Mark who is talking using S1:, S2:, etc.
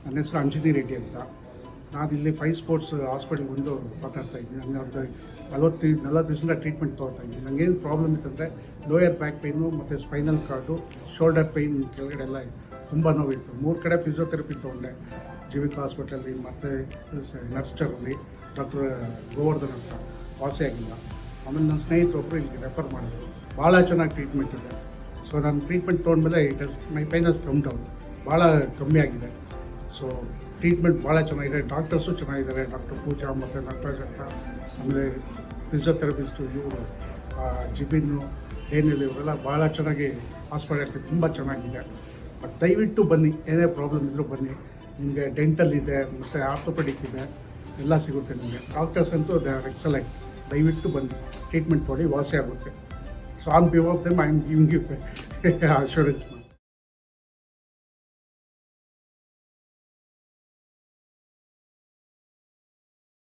S1: ನನ್ನ ಹೆಸರು ಅಂಜನಿ ರೆಡ್ಡಿ ಅಂತ. ನಾನಿಲ್ಲಿ 5 ಸ್ಪೋರ್ಟ್ಸ್ ಹಾಸ್ಪಿಟಲ್ಗೆ ಬಂದು ಮಾತಾಡ್ತಾ ಇದ್ದೀನಿ. ನನಗೆ ಒಂದು 40 ದಿವಸದಿಂದ ಟ್ರೀಟ್ಮೆಂಟ್ ತೊಗೊಳ್ತಾ ಇದ್ದೀನಿ. ನನಗೇನು ಪ್ರಾಬ್ಲಮ್ ಇತ್ತಂದರೆ ಲೋಯರ್ ಬ್ಯಾಕ್ ಪೈನು ಮತ್ತು ಸ್ಪೈನಲ್ ಕಾರ್ಡು, ಶೋಲ್ಡರ್ ಪೈನ್ ಕೆಳಗಡೆ ಎಲ್ಲ ತುಂಬ ನೋವಿತ್ತು. 3 ಕಡೆ ಫಿಸಿಯೋಥೆರಪಿ ತೊಗೊಂಡೆ, ಜೀವಿಕ ಹಾಸ್ಪಿಟಲಲ್ಲಿ ಮತ್ತು ನರ್ಸ್ಚರಲ್ಲಿ ಡಾಕ್ಟರ್ ಗೋವರ್ಧನ್ ಅಂತ, ವಾಸಿ ಆಗಿಲ್ಲ. ಆಮೇಲೆ ನನ್ನ ಸ್ನೇಹಿತರೊಬ್ಬರು ಇಲ್ಲಿಗೆ ರೆಫರ್ ಮಾಡಿದ್ರು. ಭಾಳ ಚೆನ್ನಾಗಿ ಟ್ರೀಟ್ಮೆಂಟ್ ಇದೆ. ಸೊ ನಾನು ಟ್ರೀಟ್ಮೆಂಟ್ ತೊಗೊಂಡ್ಮೇಲೆ my pain has come down, ಭಾಳ ಕಮ್ಮಿ ಆಗಿದೆ. ಸೊ ಟ್ರೀಟ್ಮೆಂಟ್ ಭಾಳ ಚೆನ್ನಾಗಿದೆ. ಡಾಕ್ಟರ್ಸು ಚೆನ್ನಾಗಿದ್ದಾರೆ, ಡಾಕ್ಟರ್ ಪೂಜಾ ಮತ್ತು ನಟರಾಜ್ ಅಂತ. ಆಮೇಲೆ ಫಿಸಿಯೋಥೆರಪಿಸ್ಟು ಇವರು ಜಿಬಿನ್ನು, ಏನಿಲ್ಲ, ಇವರೆಲ್ಲ ಭಾಳ ಚೆನ್ನಾಗಿ ಹಾಸ್ಪಿಟಲ್ ತುಂಬ ಚೆನ್ನಾಗಿದೆ. ಬಟ್ ದಯವಿಟ್ಟು ಬನ್ನಿ, ಏನೇ ಪ್ರಾಬ್ಲಮ್ ಇದ್ದರೂ ಬನ್ನಿ. ನಿಮಗೆ ಡೆಂಟಲ್ ಇದೆ ಮತ್ತು ಆರ್ಥೋಪೆಡಿಕ್ ಇದೆ, ಎಲ್ಲ ಸಿಗುತ್ತೆ ನಿಮಗೆ. ಡಾಕ್ಟರ್ಸ್ ಅಂತೂ ದೇ ಆರ್ ಎಕ್ಸಲೆಂಟ್. ದಯವಿಟ್ಟು ಬನ್ನಿ, ಟ್ರೀಟ್ಮೆಂಟ್ ತೊಗೊಳ್ಳಿ, ವಾಸಿ ಆಗುತ್ತೆ. So on behalf of them I am giving you assurance.